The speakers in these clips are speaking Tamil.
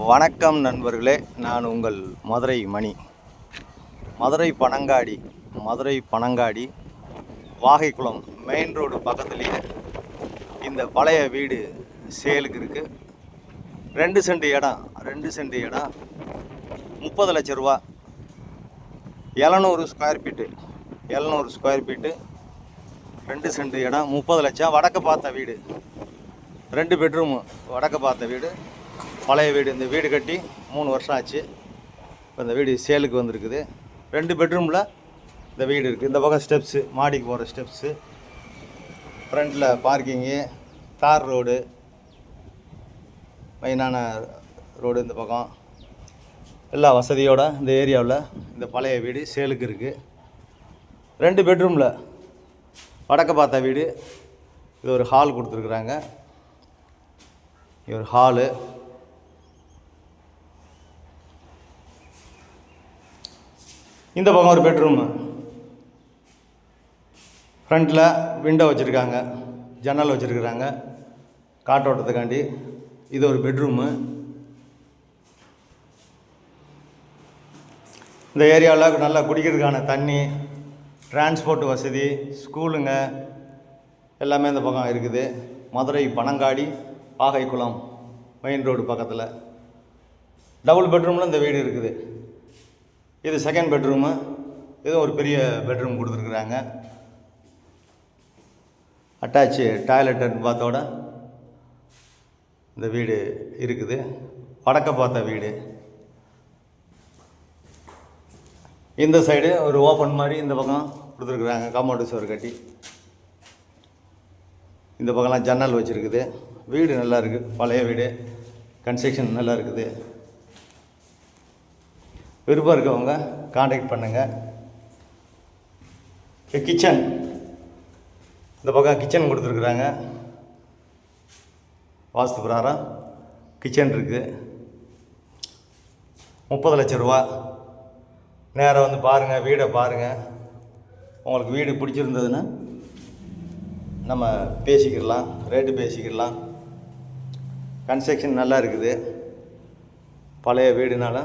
வணக்கம் நண்பர்களே, நான் உங்கள் மதுரை மணி. மதுரை பனங்காடி வாகைக்குளம் மெயின் ரோடு பக்கத்துலேயே இந்த பழைய வீடு சேலுக்கு இருக்குது. 2 சென்ட் இடம் 30 லட்ச ரூபா, 700 ஸ்கொயர் ஃபீட்டு 2 சென்ட் இடம் 30 லட்சம். வடக்கு பார்த்த வீடு, 2 பெட்ரூமு, வடக்கு பார்த்த வீடு, பழைய வீடு. இந்த வீடு கட்டி 3 வருஷம் ஆச்சு. இப்போ இந்த வீடு சேலுக்கு வந்திருக்குது. 2 பெட்ரூமில் இந்த வீடு இருக்குது. இந்த பக்கம் ஸ்டெப்ஸு, மாடிக்கு போகிற ஸ்டெப்ஸு, ஃப்ரண்ட்டில் பார்க்கிங்கு, தார் ரோடு, மெயினான ரோடு இந்த பக்கம், எல்லா வசதியோட இந்த ஏரியாவில் இந்த பழைய வீடு சேலுக்கு இருக்குது. 2 பெட்ரூமில் வடக்கு பார்த்த வீடு. இது ஒரு ஹால் கொடுத்துருக்குறாங்க. இது ஒரு ஹாலு. இந்த பக்கம் ஒரு பெட்ரூமு, ஃப்ரண்ட்டில் விண்டோ வச்சுருக்காங்க, ஜன்னல் வச்சுருக்குறாங்க காற்றோட்டத்துக்காண்டி. இது ஒரு பெட்ரூமு. இந்த ஏரியாவில் நல்லா குடிக்கிறதுக்கான தண்ணி, டிரான்ஸ்போர்ட் வசதி, ஸ்கூலுங்க எல்லாமே இந்த பக்கம் இருக்குது. மதுரை பனங்காடி வாகைக்குளம் மெயின் ரோடு பக்கத்தில் டபுள் பெட்ரூமில் இந்த வீடு இருக்குது. இது செகண்ட் பெட்ரூமு. இதுவும் ஒரு பெரிய பெட்ரூம் கொடுத்துருக்குறாங்க. அட்டாச்சு டாய்லெட் அண்ட் பாத்தோட இந்த வீடு இருக்குது. வடக்க பார்த்த வீடு. இந்த சைடு ஒரு ஓப்பன் மாதிரி இந்த பக்கம் கொடுத்துருக்குறாங்க, காம்பவுண்டு சுவர் கட்டி. இந்த பக்கம்லாம் ஜன்னல் வச்சுருக்குது. வீடு நல்லா இருக்குது, பழைய வீடு, கன்ஸ்ட்ரக்ஷன் நல்லா இருக்குது. விருப்பம் இருக்கவங்க காண்டாக்ட் பண்ணுங்கள். கிச்சன், இந்த பக்கம் கிச்சன் கொடுத்துருக்குறாங்க. வாஸ்து பிரகாரம் கிச்சன் இருக்குது. 30 லட்ச ரூபா. நேராக வந்து பாருங்கள், வீடை பாருங்கள். உங்களுக்கு வீடு பிடிச்சிருந்ததுன்னா நம்ம பேசிக்கிடலாம், ரேட்டு பேசிக்கிடலாம். கன்ஸ்ட்ரக்ஷன் நல்லா இருக்குது. பழைய வீடுனால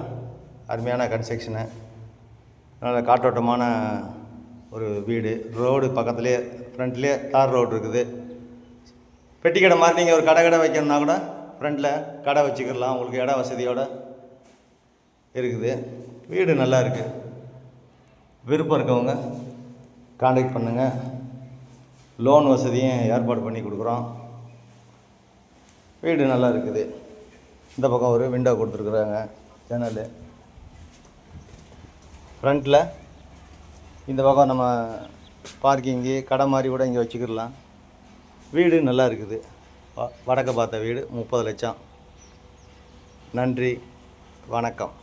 அருமையான கன்ஸ்ட்ரக்ஷனு, நல்ல காற்றோட்டமான ஒரு வீடு. ரோடு பக்கத்துலேயே, ஃப்ரண்ட்லேயே தார் ரோடு இருக்குது. பெட்டி கடை மாதிரி நீங்கள் ஒரு கடை வைக்கணுன்னா கூட ஃப்ரண்ட்டில் கடை வச்சுக்கிடலாம். உங்களுக்கு இட வசதியோடு இருக்குது. வீடு நல்லா இருக்குது. விருப்பம் இருக்கவங்க காண்டாக்ட் பண்ணுங்கள். லோன் வசதியும் ஏற்பாடு பண்ணி கொடுக்குறோம். வீடு நல்லா இருக்குது. இந்த பக்கம் ஒரு விண்டோ கொடுத்துருக்குறாங்க, ஜன்னல். ஃப்ரண்ட்டில் இந்த பக்கம் நம்ம பார்க்கிங்கு, கடை மாதிரி கூட இங்கே வச்சுக்கிடலாம். வீடு நல்லா இருக்குது. வடக்க பார்த்த வீடு 30 லட்சம். நன்றி, வணக்கம்.